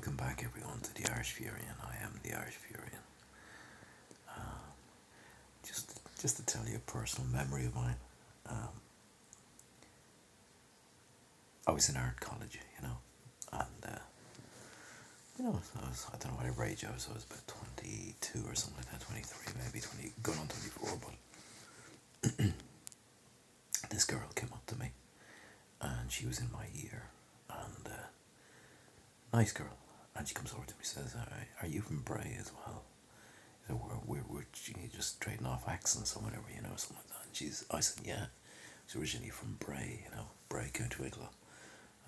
Welcome back, everyone, to the Irish Furian. I am the Irish Furian. Just to tell you a personal memory of mine. Um, I was in art college, and I don't know whatever age I was. I was about 22 or something like that, 23, maybe 20, going on 24. But this girl came up to me, and she was in my year, and nice girl. And she comes over to me and says, "Are you from Bray as well?" So we're just trading off accents or whatever, something like that. And I said, "Yeah." She's originally from Bray, Bray, County Wicklow.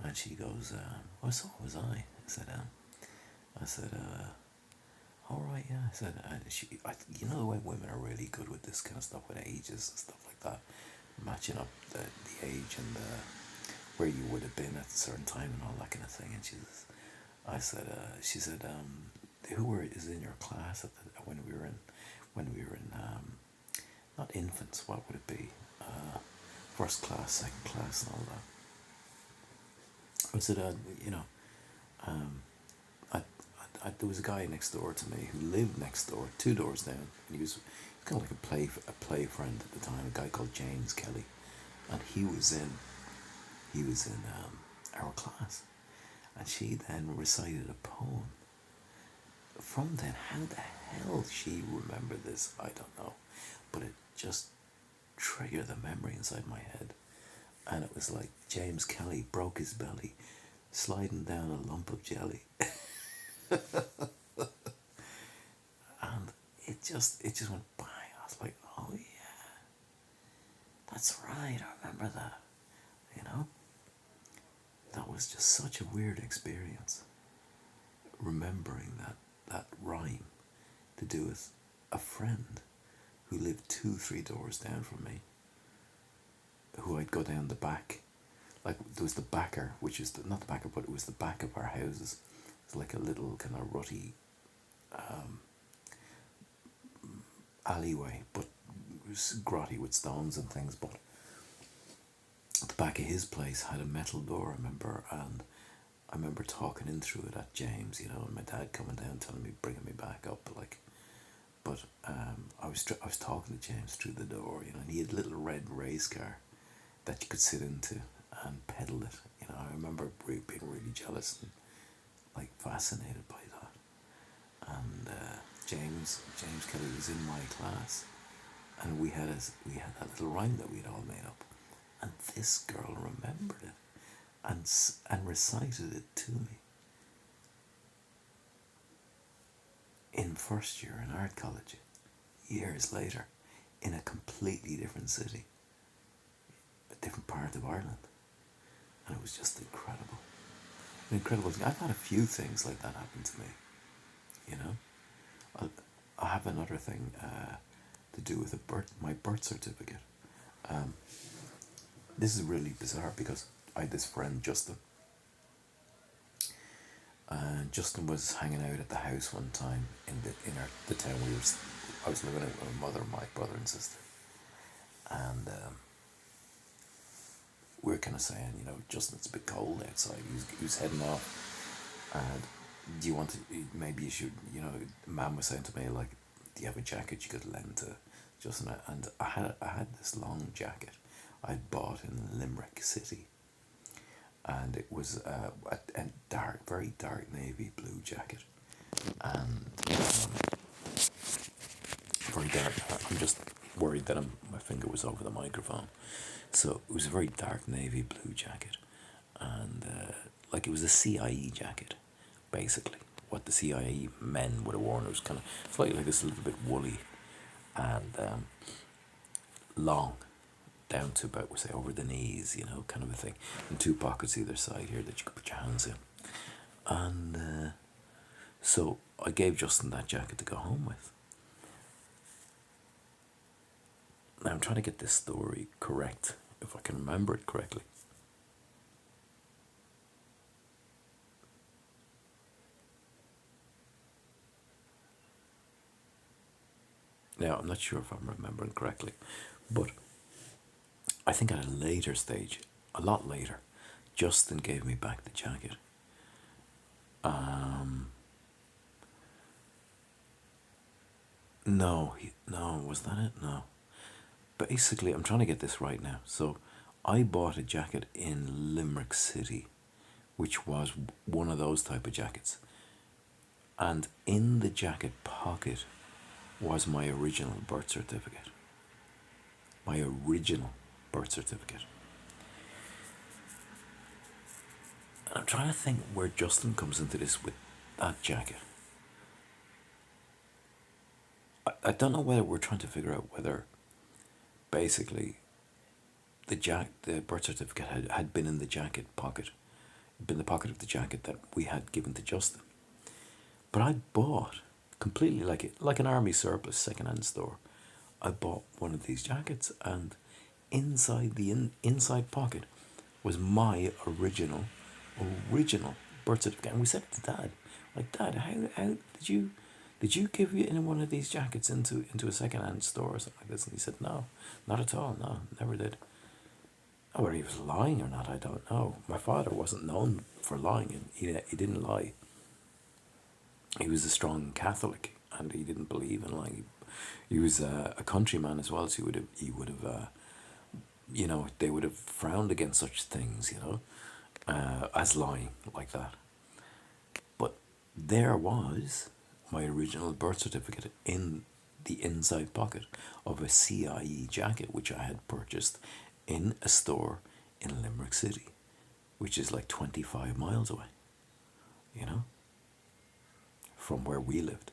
And she goes, "Well, so was I." I said, "All right, yeah." I said, "You know the way women are really good with this kind of stuff, with ages and stuff like that, matching up the age and where you would have been at a certain time and all that kind of thing." And she said, is in your class when we were in not infants, what would it be? First class, second class, and all that. I said, um, there was a guy next door to me who lived next door, two doors down, and he was kind of like a play friend at the time. A guy called James Kelly, and he was in our class, and she then recited a poem. From then, how the hell she remembered this, I don't know, but it just triggered the memory inside my head, and it was like James Kelly broke his belly, sliding down a lump of jelly, and it just went by. I was like, oh yeah, that's right. I remember that. You know, that was just such a weird experience. Remembering that rhyme to do with a friend who lived 2, 3 doors down from me, who I'd go down the back. Like, there was the backer, which is not the backer, but it was the back of our houses. It's like a little kind of rutty alleyway, but it was grotty with stones and things. But the back of his place had a metal door, I remember, and I remember talking in through it at James, and my dad coming down, telling me, bringing me back up, like. But I was talking to James through the door, and he had a little red race car that you could sit into and pedal it. I remember being really jealous and like fascinated by that. And James Kelly was in my class, and we had that little rhyme that we'd all made up, and this girl remembered it and recited it to me in first year in art college, years later, in a completely different city, a different part of Ireland, and it was just incredible. An incredible thing. I've had a few things like that happen to me. You know, I have another thing to do with my birth certificate. This is really bizarre because I had this friend Justin, and Justin was hanging out at the house one time in the town I was living in with my mother, my brother, and sister, and we were kind of saying, Justin, it's a bit cold outside. He was heading off, and do you want to? Maybe you should. Mum was saying to me, like, do you have a jacket you could lend to Justin? And I had this long jacket I'd bought in Limerick City, and it was a dark, very dark navy blue jacket, and very dark. I'm just worried that my finger was over the microphone. So it was a very dark navy blue jacket, and like it was a CIE jacket, basically. What the CIE men would have worn. It was kind of slightly like this, a little bit woolly, and long, down to about, we say, over the knees, kind of a thing, and 2 pockets either side here that you could put your hands in. And so I gave Justin that jacket to go home with. Now I'm trying to get this story correct, if I can remember it correctly. Now, I'm not sure if I'm remembering correctly, but I think at a later stage, a lot later, Justin gave me back the jacket. No, no, was that it? No. Basically, I'm trying to get this right now. So, I bought a jacket in Limerick City, which was one of those type of jackets. And in the jacket pocket was my original birth certificate. My original birth certificate. And I'm trying to think where Justin comes into this with that jacket. I don't know whether we're trying to figure out whether basically the birth certificate had been in the jacket pocket, been the pocket of the jacket that we had given to Justin. But I bought completely like an army surplus secondhand store. I bought one of these jackets, and inside the inside pocket was my original birth certificate. And we said to Dad, like, Dad, how did you give you in one of these jackets into a secondhand store or something like this? And he said, no, not at all, no, never did. Oh, whether he was lying or not, I don't know. My father wasn't known for lying, and he didn't lie. He was a strong Catholic, and he didn't believe in lying. He was a countryman as well, so he would have they would have frowned against such things, as lying like that. But there was my original birth certificate in the inside pocket of a CIE jacket, which I had purchased in a store in Limerick City, which is like 25 miles away, you know, from where we lived,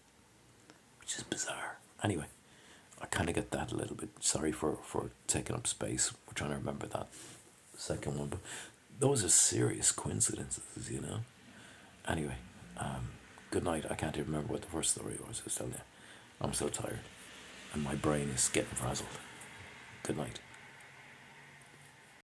which is bizarre. Anyway, I kind of get that a little bit. Sorry for taking up space. We're trying to remember that second one, but those are serious coincidences. Anyway, good night. I can't even remember what the first story was. I was telling you, I'm so tired, and my brain is getting frazzled. Good night.